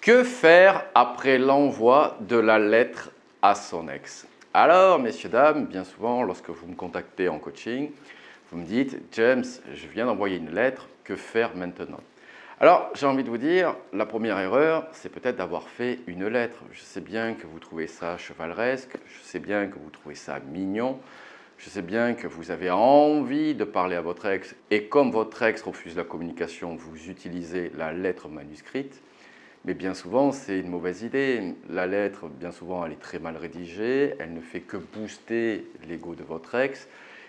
Que faire après l'envoi de la lettre à son ex? Alors, messieurs, dames, bien souvent, lorsque vous me contactez en coaching, vous me dites « James, je viens d'envoyer une lettre, que faire maintenant ?» Alors, j'ai envie de vous dire, la première erreur, c'est peut-être d'avoir fait une lettre. Je sais bien que vous trouvez ça chevaleresque, je sais bien que vous trouvez ça mignon, je sais bien que vous avez envie de parler à votre ex et comme votre ex refuse la communication, vous utilisez la lettre manuscrite. Mais bien souvent, c'est une mauvaise idée. La lettre, bien souvent, elle est très mal rédigée, elle ne fait que booster l'ego de votre ex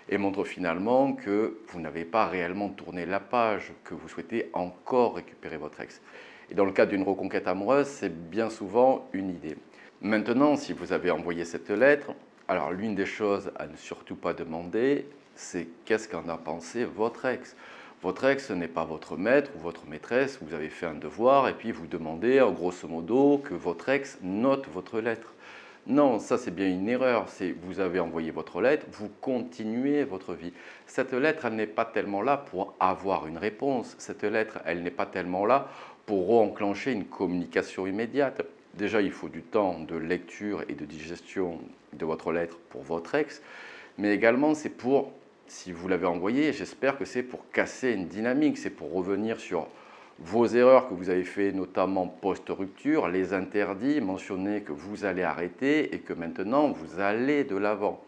et montre finalement que vous n'avez pas réellement tourné la page, que vous souhaitez encore récupérer votre ex. Et dans le cas d'une reconquête amoureuse, c'est bien souvent une idée. Maintenant, si vous avez envoyé cette lettre, alors l'une des choses à ne surtout pas demander, c'est qu'est-ce qu'en a pensé votre ex. Votre ex n'est pas votre maître ou votre maîtresse, vous avez fait un devoir et puis vous demandez grosso modo que votre ex note votre lettre. Non, ça c'est bien une erreur, c'est vous avez envoyé votre lettre, vous continuez votre vie. Cette lettre, elle n'est pas tellement là pour avoir une réponse, cette lettre, elle n'est pas tellement là pour enclencher une communication immédiate. Déjà, il faut du temps de lecture et de digestion de votre lettre pour votre ex, mais également c'est pour, si vous l'avez envoyé, j'espère que c'est pour casser une dynamique, c'est pour revenir sur vos erreurs que vous avez fait, notamment post-rupture, les interdits, mentionner que vous allez arrêter et que maintenant vous allez de l'avant.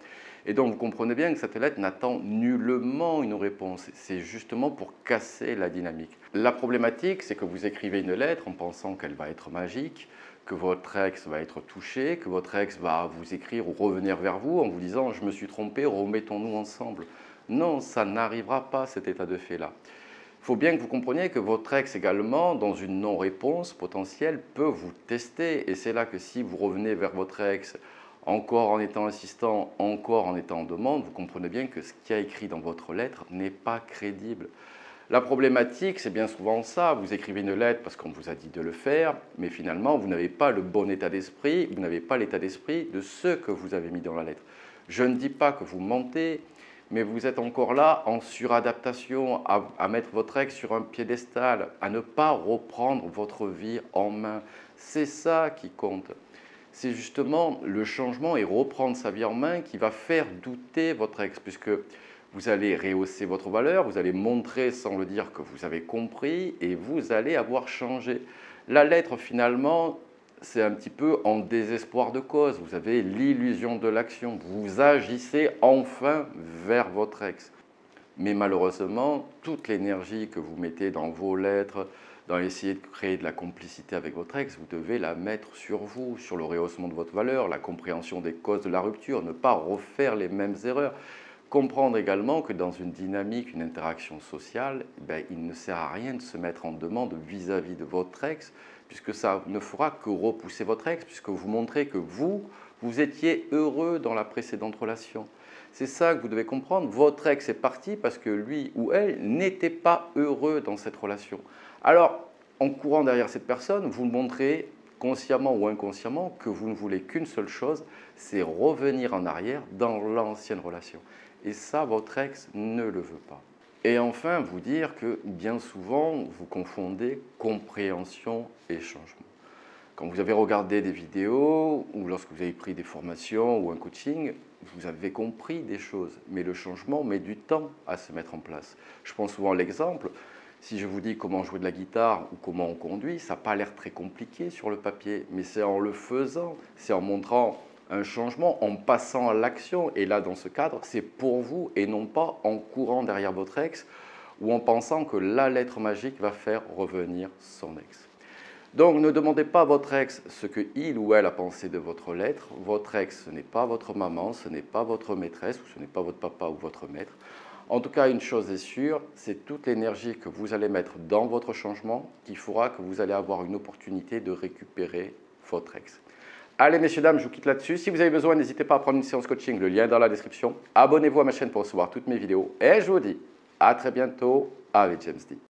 Et donc vous comprenez bien que cette lettre n'attend nullement une réponse, c'est justement pour casser la dynamique. La problématique, c'est que vous écrivez une lettre en pensant qu'elle va être magique, que votre ex va être touché, que votre ex va vous écrire ou revenir vers vous en vous disant « je me suis trompé, remettons-nous ensemble ». Non, ça n'arrivera pas cet état de fait-là. Il faut bien que vous compreniez que votre ex également, dans une non-réponse potentielle, peut vous tester. Et c'est là que si vous revenez vers votre ex, encore en étant insistant, encore en étant en demande, vous comprenez bien que ce qui est écrit dans votre lettre n'est pas crédible. La problématique, c'est bien souvent ça. Vous écrivez une lettre parce qu'on vous a dit de le faire, mais finalement, vous n'avez pas le bon état d'esprit, vous n'avez pas l'état d'esprit de ce que vous avez mis dans la lettre. Je ne dis pas que vous mentez, mais vous êtes encore là en suradaptation, à mettre votre ex sur un piédestal, à ne pas reprendre votre vie en main. C'est ça qui compte. C'est justement le changement et reprendre sa vie en main qui va faire douter votre ex, puisque vous allez rehausser votre valeur, vous allez montrer sans le dire que vous avez compris et vous allez avoir changé. La lettre, finalement, c'est un petit peu en désespoir de cause. Vous avez l'illusion de l'action. Vous agissez enfin vers votre ex. Mais malheureusement, toute l'énergie que vous mettez dans vos lettres, dans essayer de créer de la complicité avec votre ex, vous devez la mettre sur vous, sur le rehaussement de votre valeur, la compréhension des causes de la rupture, ne pas refaire les mêmes erreurs. Comprendre également que dans une dynamique, une interaction sociale, il ne sert à rien de se mettre en demande vis-à-vis de votre ex, puisque ça ne fera que repousser votre ex, puisque vous montrez que vous étiez heureux dans la précédente relation. C'est ça que vous devez comprendre. Votre ex est parti parce que lui ou elle n'était pas heureux dans cette relation. Alors, en courant derrière cette personne, vous montrez consciemment ou inconsciemment que vous ne voulez qu'une seule chose, c'est revenir en arrière dans l'ancienne relation. Et ça, votre ex ne le veut pas. Et enfin, vous dire que bien souvent, vous confondez compréhension et changement. Quand vous avez regardé des vidéos ou lorsque vous avez pris des formations ou un coaching, vous avez compris des choses, mais le changement met du temps à se mettre en place. Je prends souvent l'exemple, si je vous dis comment jouer de la guitare ou comment on conduit, ça n'a pas l'air très compliqué sur le papier, mais c'est en le faisant, c'est en montrant un changement, en passant à l'action. Et là, dans ce cadre, c'est pour vous et non pas en courant derrière votre ex ou en pensant que la lettre magique va faire revenir son ex. Donc, ne demandez pas à votre ex ce qu'il ou elle a pensé de votre lettre. Votre ex, ce n'est pas votre maman, ce n'est pas votre maîtresse, ou ce n'est pas votre papa ou votre maître. En tout cas, une chose est sûre, c'est toute l'énergie que vous allez mettre dans votre changement qui fera que vous allez avoir une opportunité de récupérer votre ex. Allez, messieurs, dames, je vous quitte là-dessus. Si vous avez besoin, n'hésitez pas à prendre une séance coaching, le lien est dans la description. Abonnez-vous à ma chaîne pour recevoir toutes mes vidéos. Et je vous dis à très bientôt avec James D.